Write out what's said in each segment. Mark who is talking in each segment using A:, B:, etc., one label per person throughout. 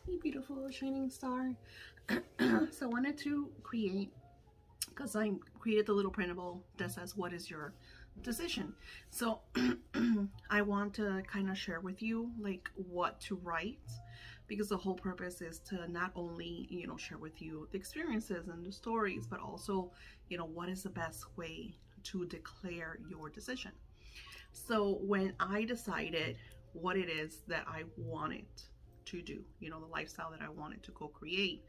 A: Hey, beautiful shining star. So I wanted to create, because I created the little printable that says, what is your decision? So I want to kind of share with you like what to write, because the whole purpose is to not only, share with you the experiences and the stories, but also, what is the best way to declare your decision. So when I decided what it is that I wanted to do, the lifestyle that I wanted to co-create,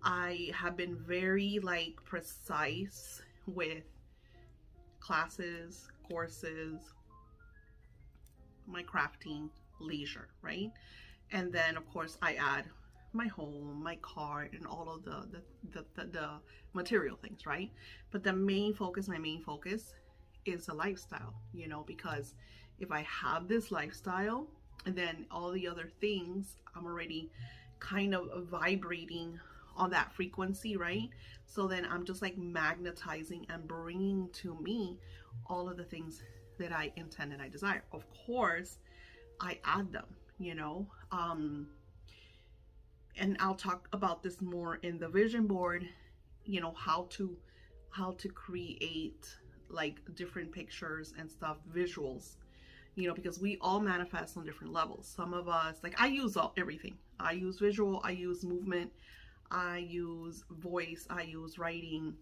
A: I have been very like precise with classes, courses, my crafting, leisure, right? And then of course I add my home, my car, and all of the material things, right? But my main focus is a lifestyle, because if I have this lifestyle, and then all the other things, I'm already kind of vibrating on that frequency, right? So then I'm just like magnetizing and bringing to me all of the things that I intend and I desire. Of course, I add them, you know. And I'll talk about this more in the vision board, how to create like different pictures and stuff, visuals, because we all manifest on different levels. Some of us, like I use everything. I use visual, I use movement, I use voice, I use writing,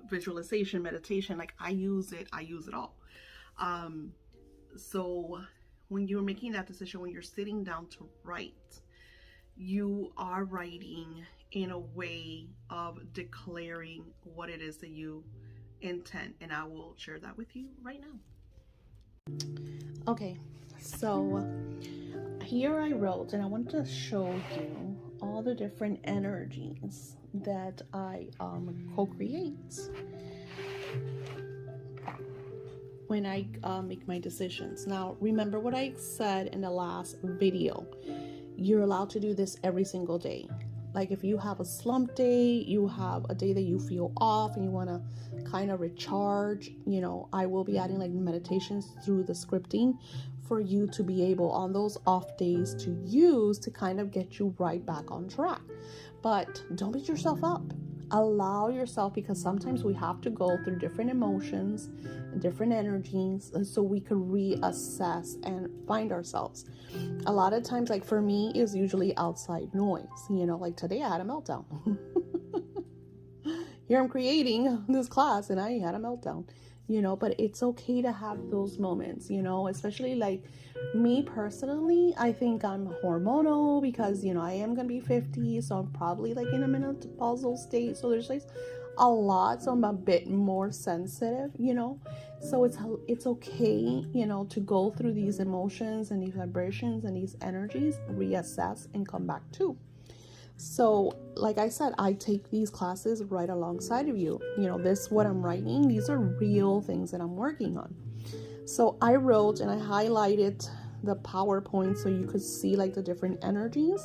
A: visualization, meditation. Like I use it all. So when you're making that decision, when you're sitting down to write, you are writing in a way of declaring what it is that you intend. And I will share that with you right now. Okay, so here I wrote, and I want to show you all the different energies that I co-create when I make my decisions. Now, remember what I said in the last video. You're allowed to do this every single day. Like if you have a slump day, you have a day that you feel off and you want to kind of recharge, I will be adding like meditations through the scripting for you to be able on those off days to use to kind of get you right back on track. But don't beat yourself up. Allow yourself, because sometimes we have to go through different emotions and different energies so we could reassess and find ourselves. A lot of times, like for me, is usually outside noise. Like today I had a meltdown. Here I'm creating this class and I had a meltdown. But it's okay to have those moments, especially like me personally. I think I'm hormonal because, I am going to be 50. So I'm probably like in a menopausal state. So there's like a lot. So I'm a bit more sensitive, so it's okay, to go through these emotions and these vibrations and these energies, reassess and come back to. So, like I said, I take these classes right alongside of you. This, what I'm writing, these are real things that I'm working on. So I wrote and I highlighted the PowerPoint so you could see like the different energies.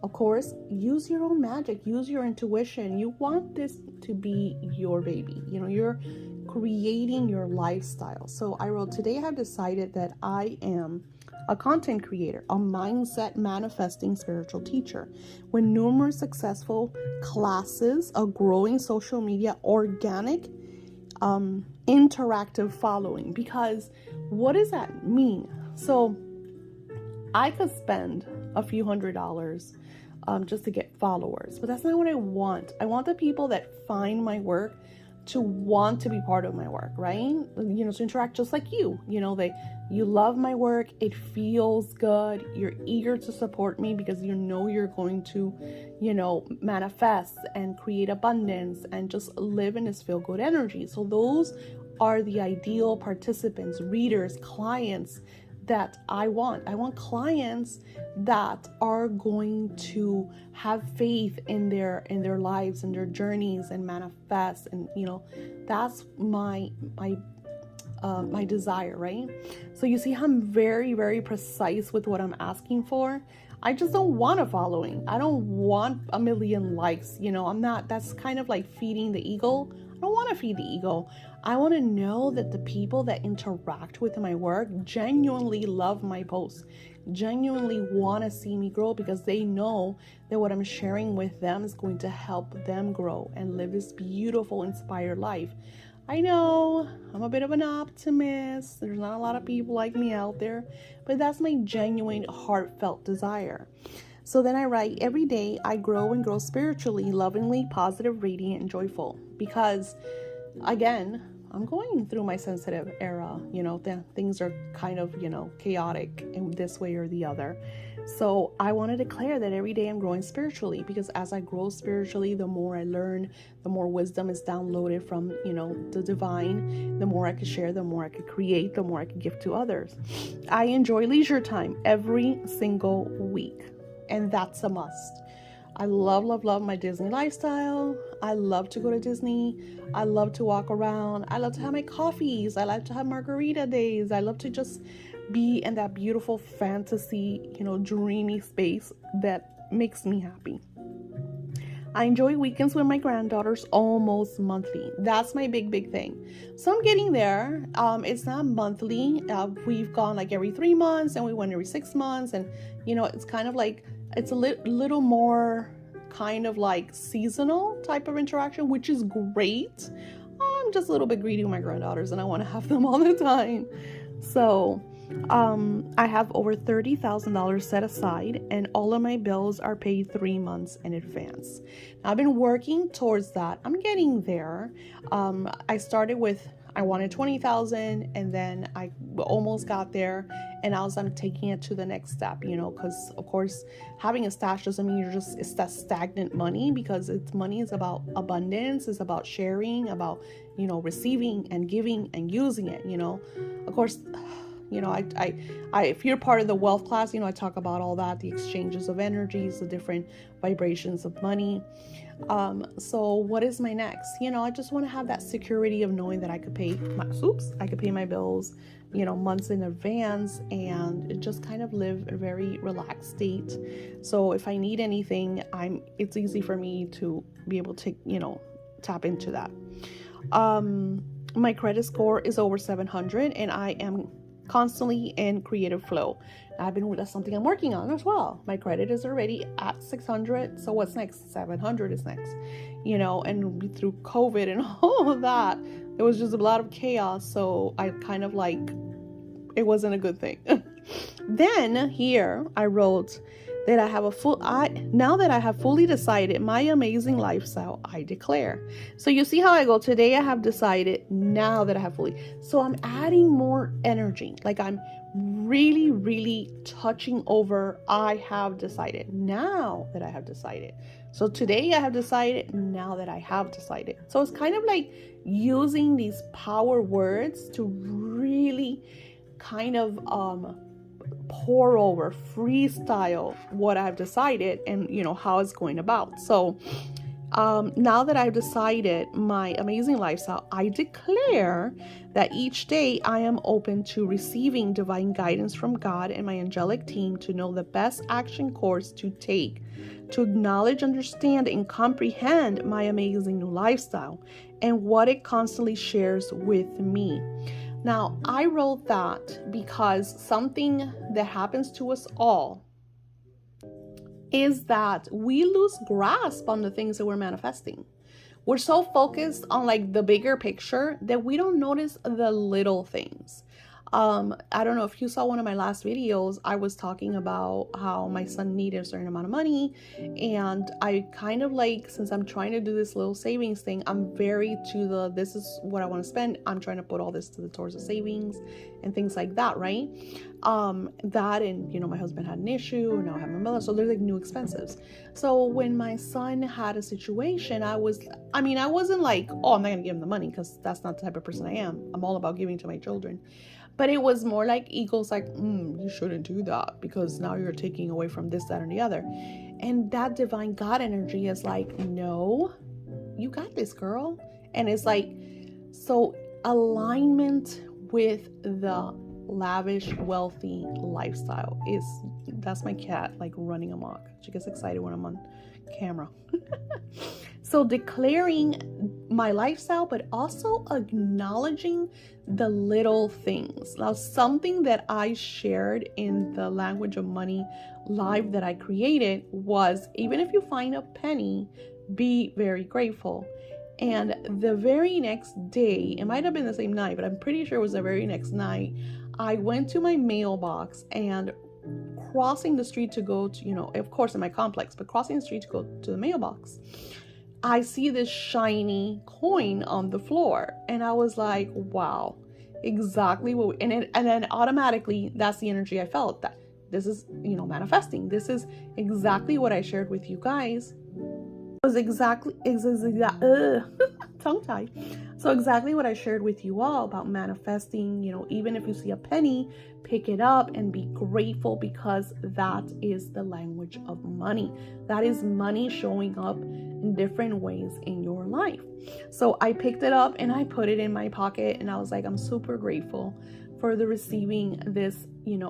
A: Of course, use your own magic, use your intuition. You want this to be your baby. You're creating your lifestyle. So I wrote, today I have decided that I am a content creator, a mindset manifesting spiritual teacher with numerous successful classes, a growing social media, organic, interactive following. Because what does that mean? So I could spend a few $100s just to get followers, but that's not what I want. I want the people that find my work to want to be part of my work, right? To interact just like you. You love my work, it feels good, you're eager to support me because you're going to, manifest and create abundance and just live in this feel good energy. So those are the ideal participants, readers, clients that I want. I want clients that are going to have faith in their lives and their journeys and manifest, and that's my desire, right? So you see how I'm very, very precise with what I'm asking for. I just don't want a following. I don't want a million likes. I'm not, that's kind of like feeding the ego. I don't want to feed the ego. I want to know that the people that interact with my work genuinely love my posts, genuinely want to see me grow because they know that what I'm sharing with them is going to help them grow and live this beautiful, inspired life. I know I'm a bit of an optimist. There's not a lot of people like me out there, but that's my genuine, heartfelt desire. So then I write, every day I grow and grow spiritually, lovingly, positive, radiant, and joyful. Because, again, I'm going through my sensitive era. Things are kind of, chaotic in this way or the other. So I want to declare that every day I'm growing spiritually, because as I grow spiritually, the more I learn, the more wisdom is downloaded from, the divine, the more I could share, the more I could create, the more I could give to others. I enjoy leisure time every single week. And that's a must. I love my Disney lifestyle. I love to go to Disney. I love to walk around. I love to have my coffees. I like to have margarita days. I love to just be in that beautiful fantasy, dreamy space that makes me happy. I enjoy weekends with my granddaughters almost monthly. That's my big thing. So I'm getting there. It's not monthly. We've gone like every 3 months, and we went every 6 months. And, it's kind of like, it's a little more kind of like seasonal type of interaction, which is great. I'm just a little bit greedy with my granddaughters, and I want to have them all the time. So I have over $30,000 set aside, and all of my bills are paid 3 months in advance. Now, I've been working towards that. I'm getting there. I started with, I wanted 20,000, and then I almost got there, and now I'm taking it to the next step, because of course having a stash doesn't mean it's that stagnant money, because money is about abundance, it's about sharing, about, receiving and giving and using it, of course. If you're part of the wealth class, I talk about all that, the exchanges of energies, the different vibrations of money. So what is my next? I just want to have that security of knowing that I could pay my bills, months in advance, and just kind of live a very relaxed state. So if I need anything, it's easy for me to be able to, tap into that. My credit score is over 700, and I am constantly in creative flow. That's something I'm working on as well. My credit is already at 600. So what's next? 700 is next, and through COVID and all of that, it was just a lot of chaos. So I kind of it wasn't a good thing. Then here I wrote that now that I have fully decided my amazing lifestyle, I declare. So you see how I go, today I have decided, now that I have fully. So I'm adding more energy. Like I'm really, really touching over, I have decided, now that I have decided. So today I have decided, now that I have decided. So it's kind of like using these power words to really kind of pour over, freestyle what I've decided and how it's going about. So now that I've decided my amazing lifestyle, I declare that each day I am open to receiving divine guidance from God and my angelic team to know the best action course to take, to acknowledge, understand, and comprehend my amazing new lifestyle and what it constantly shares with me. Now, I wrote that because something that happens to us all is that we lose grasp on the things that we're manifesting. We're so focused on the bigger picture that we don't notice the little things. I don't know if you saw one of my last videos, I was talking about how my son needed a certain amount of money, and I kind of since I'm trying to do this little savings thing, I'm very to this is what I want to spend. I'm trying to put all this towards the savings and things like that, right? That and my husband had an issue, and now I have my mother, so there's new expenses. So when my son had a situation, I wasn't oh, I'm not gonna give him the money, because that's not the type of person I am. I'm all about giving to my children. But it was more egos you shouldn't do that because now you're taking away from this, that, and the other. And that divine God energy is no, you got this, girl. And it's so alignment with the lavish, wealthy lifestyle that's my cat running amok. She gets excited when I'm on camera. So declaring my lifestyle, but also acknowledging the little things. Now, something that I shared in the Language of Money live that I created was, even if you find a penny, be very grateful. And the very next day, it might have been the same night, but I'm pretty sure it was the very next night, I went to my mailbox, and crossing the street to go to, of course in my complex, but crossing the street to go to the mailbox, I see this shiny coin on the floor, and I was like, wow, exactly what and then automatically that's the energy I felt, that this is, manifesting. This is exactly what I shared with you guys. It was exactly tongue tie. So exactly what I shared with you all about manifesting. Even if you see a penny, pick it up and be grateful, because that is the language of money. That is money showing up in different ways in your life. So I picked it up and I put it in my pocket, and I was like, I'm super grateful for the receiving this,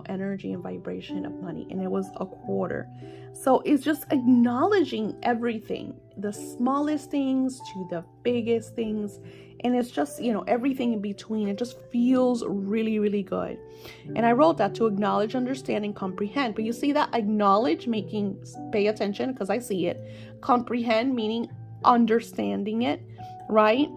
A: energy and vibration of money. And it was a quarter. So it's just acknowledging everything, the smallest things to the biggest things. And it's just, everything in between. It just feels really, really good. And I wrote that: to acknowledge, understand, and comprehend. But you see that acknowledge, making, pay attention because I see it. Comprehend, meaning understanding it, right?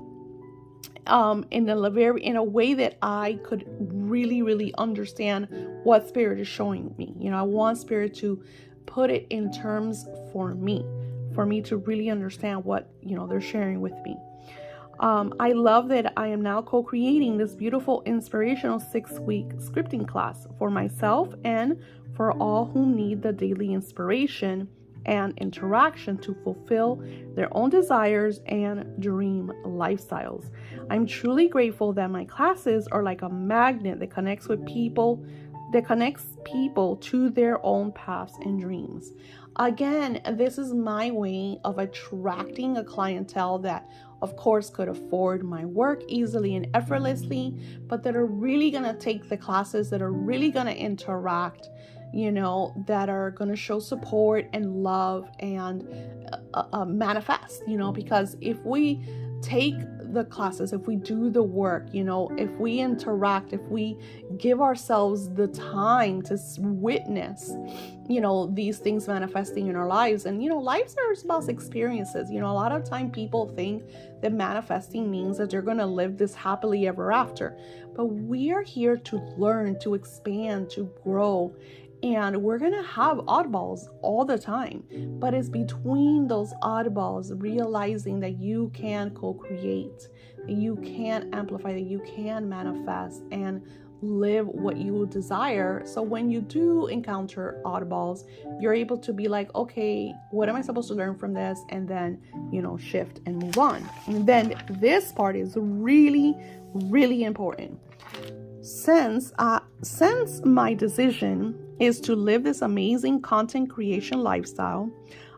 A: In a way that I could really, really understand what Spirit is showing me. I want Spirit to put it in terms for me to really understand what, they're sharing with me. I love that I am now co-creating this beautiful inspirational 6-week scripting class for myself and for all who need the daily inspiration and interaction to fulfill their own desires and dream lifestyles. I'm truly grateful that my classes are like a magnet that connects people to their own paths and dreams. Again, this is my way of attracting a clientele that, of course, could afford my work easily and effortlessly, but that are really going to take the classes, that are really going to interact, that are going to show support and love and manifest, because if we take the classes, if we do the work, if we interact, if we give ourselves the time to witness, these things manifesting in our lives. And, lives are about experiences. A lot of time people think that manifesting means that they're going to live this happily ever after. But we are here to learn, to expand, to grow. And we're going to have oddballs all the time. But it's between those oddballs, realizing that you can co-create, that you can amplify, that you can manifest and live what you desire. So when you do encounter oddballs, you're able to be like, okay, what am I supposed to learn from this? And then, shift and move on. And then this part is really, really important. Since my decision is to live this amazing content creation lifestyle,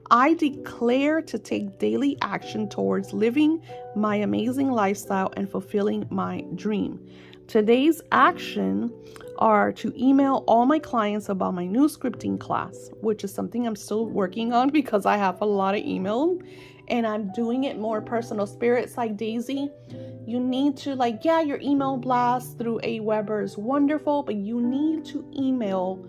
A: I declare to take daily action towards living my amazing lifestyle and fulfilling my dream. Today's action are to email all my clients about my new scripting class, which is something I'm still working on because I have a lot of email and I'm doing it more personal. Spirits like Daisy, you need to your email blast through AWeber is wonderful, but you need to email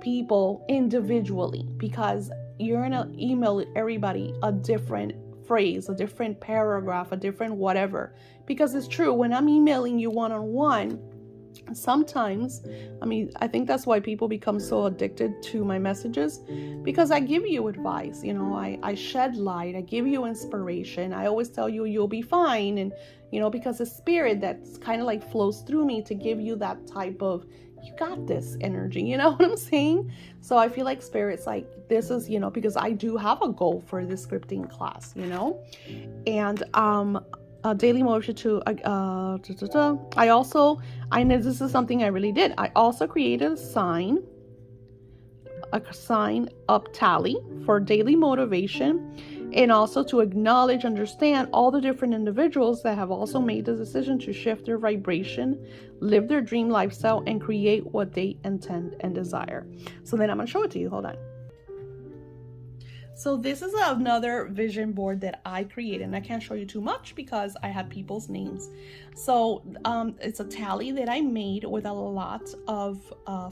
A: people individually, because you're going to email everybody a different phrase, a different paragraph, a different whatever. Because it's true, when I'm emailing you one-on-one, sometimes, I think that's why people become so addicted to my messages, because I give you advice, I shed light, I give you inspiration. I always tell you you'll be fine. And, because the Spirit that's kind of flows through me to give you that type of, you got this energy, you know what I'm saying? So I feel like Spirit's this is, because I do have a goal for this scripting class, and, daily motion to, I know this is something I really did. I also created a sign up tally for daily motivation, and also to acknowledge, understand all the different individuals that have also made the decision to shift their vibration, live their dream lifestyle, and create what they intend and desire. So then I'm going to show it to you. Hold on. So this is another vision board that I created, and I can't show you too much because I have people's names. So it's a tally that I made with a lot of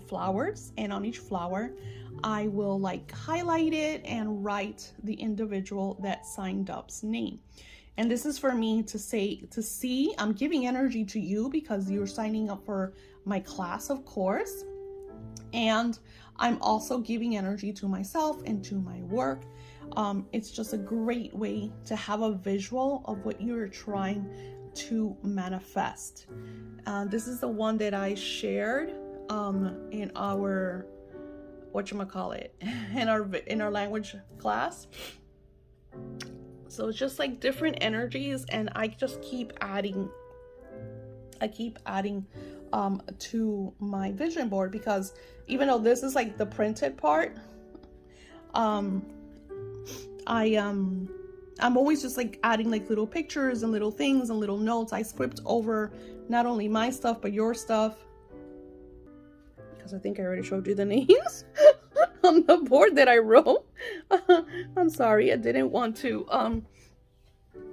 A: flowers, and on each flower I will like highlight it and write the individual that signed up's name. And this is for me to see I'm giving energy to you because you're signing up for my class, of course. And I'm also giving energy to myself and to my work. It's just a great way to have a visual of what you're trying to manifest. This is the one that I shared in our in our language class. So it's just like different energies, and I just keep adding to my vision board, because even though this is like the printed part, I'm always just like adding like little pictures and little things and little notes. I script over not only my stuff but your stuff, because I think I already showed you the names on the board that I wrote. I'm sorry, I didn't want to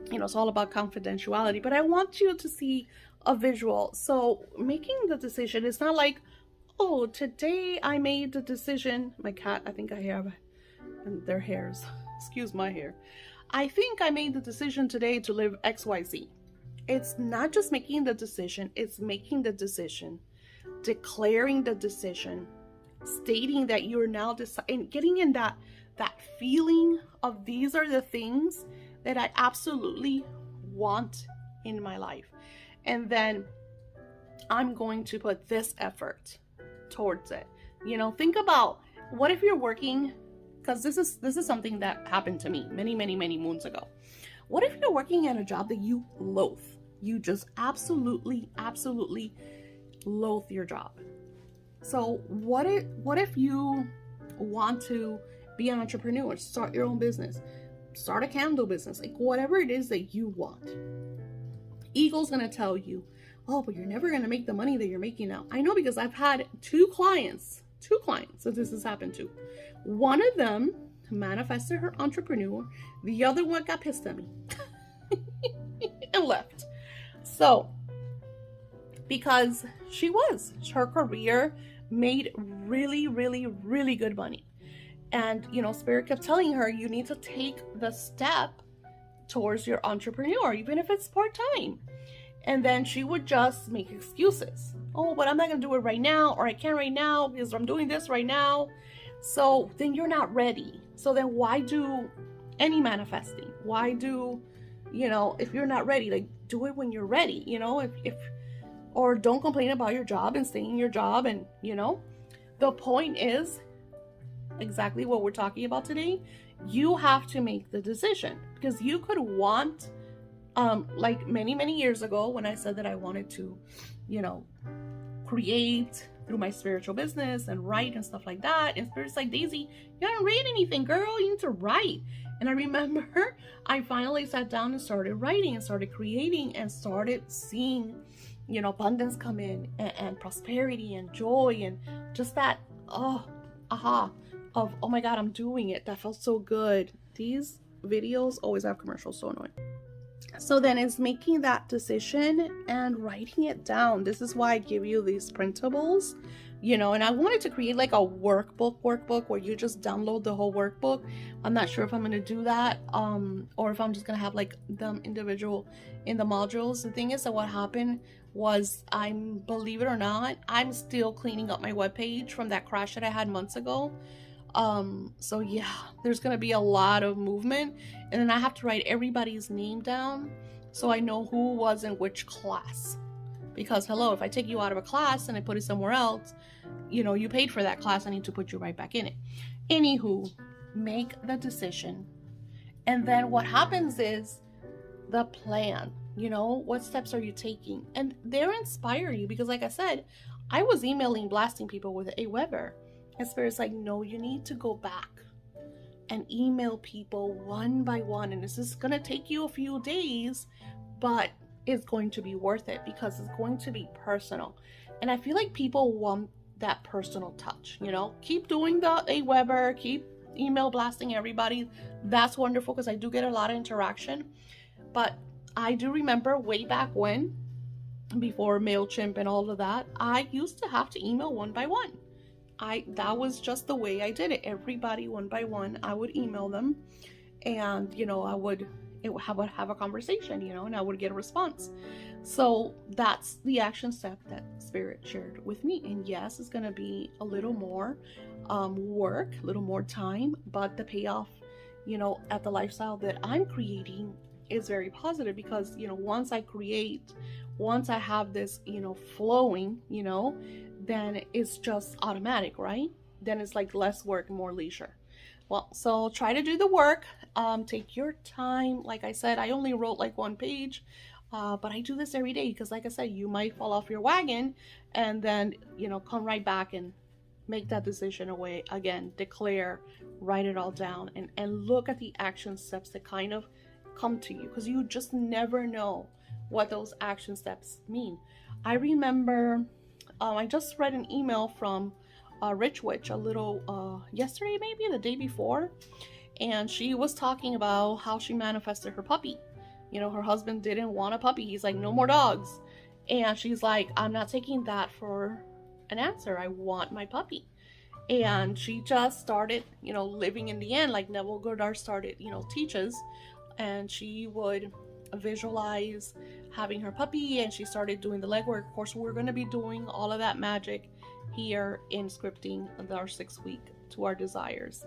A: it's all about confidentiality, but I want you to see a visual. So making the decision is not like, oh, today I made the decision. My cat, I think I have their hairs. Excuse my hair. I think I made the decision today to live XYZ. It's not just making the decision, it's making the decision, declaring the decision, stating that you're now deciding, getting in that feeling of these are the things that I absolutely want in my life. And then I'm going to put this effort towards it. Think about, what if you're working, because this is something that happened to me many moons ago. What if you're working at a job that you loathe? You just absolutely loathe your job. So what if you want to be an entrepreneur, start your own business, start a candle business, like whatever it is that you want? Ego's gonna tell you, oh, but you're never gonna make the money that you're making now. I know, because I've had two clients that this has happened to. One of them manifested her entrepreneur, the other one got pissed at me and left. So because her career made really good money, and Spirit kept telling her, you need to take the step towards your entrepreneur, even if it's part-time. And then she would just make excuses. Oh, but I'm not gonna do it right now, or I can't right now because I'm doing this right now. So then you're not ready. So then why do any manifesting? Why do, if you're not ready, like do it when you're ready, or don't complain about your job and stay in your job. And the point is exactly what we're talking about today. You have to make the decision, because you could want, like many years ago when I said that I wanted to, create through my spiritual business and write and stuff like that. And Spirit's like, Daisy, you haven't read anything, girl. You need to write. And I remember I finally sat down and started writing and started creating and started seeing, abundance come in, and prosperity and joy, and just that, of, oh my God, I'm doing it. That felt so good. These videos always have commercials, so annoying. So then it's making that decision and writing it down. This is why I give you these printables, and I wanted to create like a workbook where you just download the whole workbook. I'm not sure if I'm going to do that, or if I'm just going to have like them individual in the modules. The thing is that what happened was, believe it or not, I'm still cleaning up my webpage from that crash that I had months ago. So yeah, there's gonna be a lot of movement, and then I have to write everybody's name down so I know who was in which class. Because hello, if I take you out of a class and I put it somewhere else, you paid for that class, I need to put you right back in it. Anywho, make the decision, and then what happens is the plan. What steps are you taking? And they'll inspire you, because like I said, I was blasting people with AWeber. And Spirit's like, no, you need to go back and email people one by one. And this is going to take you a few days, but it's going to be worth it, because it's going to be personal. And I feel like people want that personal touch, keep doing the AWeber, keep, email blasting everybody. That's wonderful because I do get a lot of interaction. But I do remember way back when, before MailChimp and all of that, I used to have to email one by one. That was just the way I did it. Everybody one by one, I would email them, and I would have a conversation, and I would get a response. So that's the action step that Spirit shared with me. And yes, it's gonna be a little more work, a little more time, but the payoff, at the lifestyle that I'm creating is very positive, because once I have this flowing, then it's just automatic, right? Then it's like less work, more leisure. Well, so try to do the work. Take your time. Like I said, I only wrote like one page, but I do this every day because, like I said, you might fall off your wagon and then come right back and make that decision away again. Declare, write it all down, and look at the action steps that kind of come to you, because you just never know what those action steps mean. I remember I just read an email from Rich Witch a little yesterday, maybe the day before, and she was talking about how she manifested her puppy. Her husband didn't want a puppy. He's like, no more dogs. And she's like, I'm not taking that for an answer. I want my puppy. And she just started, living in the end, like Neville Goddard started, teaches, and she would visualize having her puppy, and she started doing the legwork. Of course, we're going to be doing all of that magic here in scripting our 6-week To Our Desires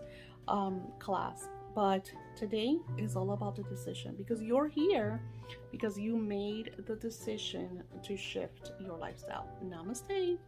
A: class. But today is all about the decision, because you're here because you made the decision to shift your lifestyle. Namaste.